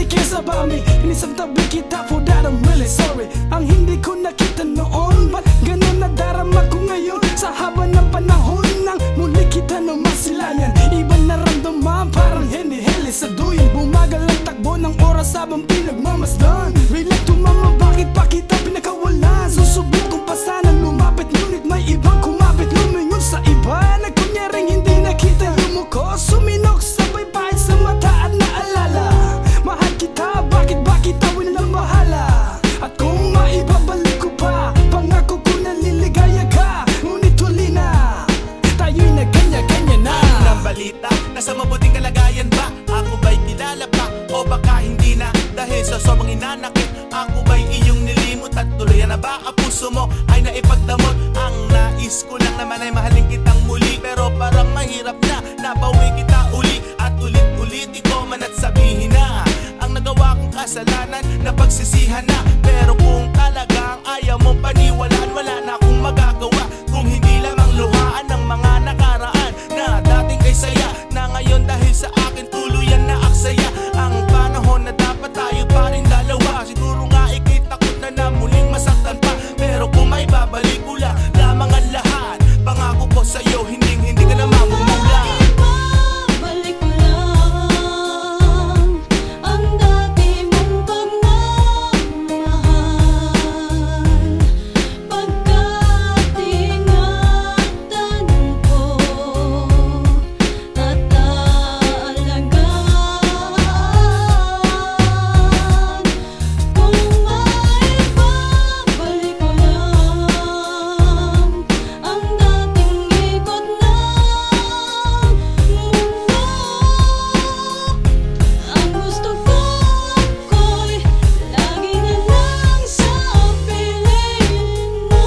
cares about me. Inisang tabi kita, for that I'm really sorry. Ang hindi ko nakita noon, ba't ganun nadarama ko ngayon? Sa haba ng panahon nang muli kita na masilayan, iba naramdaman, parang hinihili sa duyin. Bumagal ang takbo ng oras habang pinagmamasdan. Relate to mama, bakit pa kita pinakawalan? Susubok kung pa sana lumapit, ngunit may ibang kumapit. Lumingon sa iba, nagkunyaring hindi nakita. Yumuko, suminok, sabay pahit sa mata at naalala. Mahal kita, bakit ba kita winamahala? At kung maibabalik ko pa, pangako ko na liligaya ka. Ngunit huli na, tayo'y nagkanya-kanya na. Ng balita, nasa mabuting kalagayan ba? Ako ba'y kilala pa? O baka hindi na? Dahil sa sobrang inanakit, ako ba'y iyong nilimot? At tuluyan na ba ang puso mo ay naipagdamot? Ang nais ko lang naman ay mahalin kitang muli, pero parang mahirap na nabawi kita uli. At ulit-ulit ko man at sabihin na ang nagawa kong kasalanan na pagsisihan na. Pero kung talagang ayaw mong paniwalaan, wala na akong magagawa kung hindi lamang luhaan ng mga nakaraan na dating kay saya, na ngayon dahil sa akin tuluyan na aksaya. Ang panahon na dapat tayo pa rin dalawa, siguro nga ika'y takot na muling masaktan pa. Pero kung may babalik ko lamang ang lahat, pangako ko sa'yo, hindi ka na mamumula. Balik ko lang ang dati mong pagmamahal, pagkat ingatan ko at aalagaan. Kung maibabalik ko lang ang dating ikot ng mundo, ang gusto ko'y lagi na lang sa piling mo.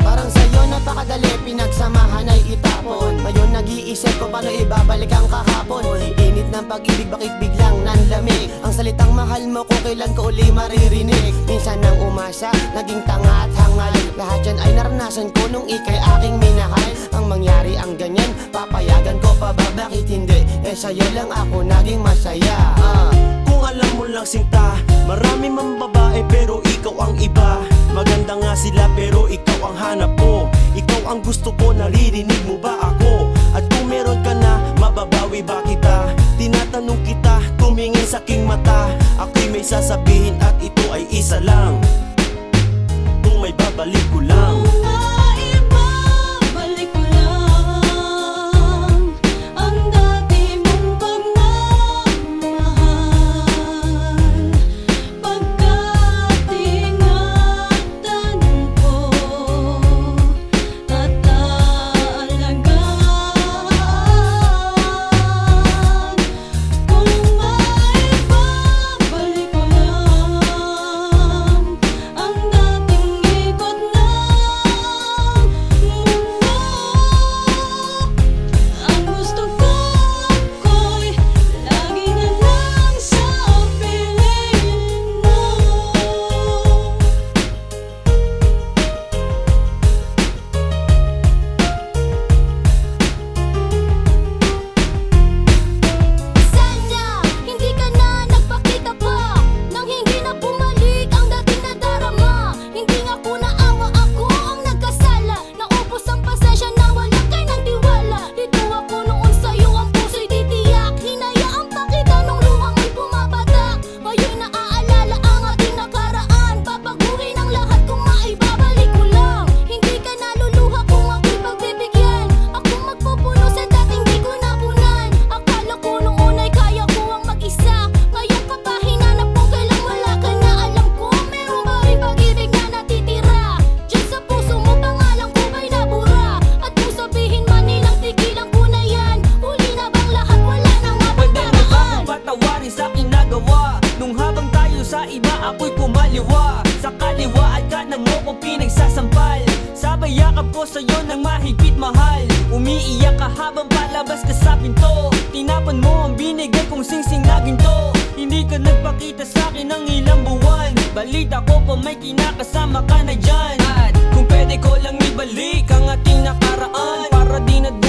Parang sa'yo napakadali, pinagsamahan ay itapon. Ngayon nag-iisip ko paano ibabalik ang kahapon. Init ng pag-ibig, bakit biglang nanlamig? Ang salitang mahal mo kung kailan ko uli maririnig. Minsan nang umasa, naging tanga at hangal. Lahat yan ay naranasan ko nung ika'y aking minahal. Ang mangyari ang ganyan, papayagan ko pa ba? Bakit hindi? Eh sa'yo lang ako naging masaya. Kung alam mo lang sinta, marami mang babae pero ikaw ang iba. Maganda nga sila pero ikaw ang hanap ko. Ikaw ang gusto ko, naririnig mo ba ako? At kung meron ka na, mababawi ba kita? Tinatanong kita, tumingin sa aking mata. Ako'y may sasabihin at ito ay isa lang. Kung may babalik ko lang. Maibabalik ko lang ang dati mong pagmamahal, pagkat ingatan ko at aalagaan. Kung maibabalik ko lang ang dating ikot ng mundo, ang gusto ko'y lagi na lang sa piling mo. Sana hindi ka na nagpakita pa, nang hindi na bumalik ang dating nadarama. Hindi nga ko naawa, ako ang nagkasala. Naubos ang pasensya na wala kay ng tiwala. Dito ako noon sa'yo, ang puso'y titiyak. Hinayaan pa kita nung luha mo'y pumapatak. Ngayon naaalala ang ating nakaraan. Babaguhin ang lahat kung maibabalik ko lang. Hindi ka naluluha kung ako'y pagbibigyan. Ako magpupuno sa dating di ko napunan. Akala ko noon ay kaya ko ang mag-isa. Ngayon ka pa hinanap ko, kailang wala ka na. Alam ko meron pa rin pag-ibig na natitira. Diyan sa puso mo, pangalan ko ba'y nabura? At kung sabihin man nilang tigilan ko na yan, huli na bang lahat, wala na nga bang Pwede mo ba paraan? akong patawarin sa ginagawa? Nung habang tayo sa iba, ako'y kumaliwa. Sa kaliwa at kanan mo ko pinagsasampal. Sabay yakap ko sa'yo ng mahigpit mahal. Umiiyak ka habang palabas ka sa pinto. Tinapon mo ang binigay kong singsing na ginto. Hindi ka nagpakita sa'kin ng ilang buwan. Balita ko pa may kinakasama ka na dyan. At pwede ko lang ibalik ang ating nakaraan para di na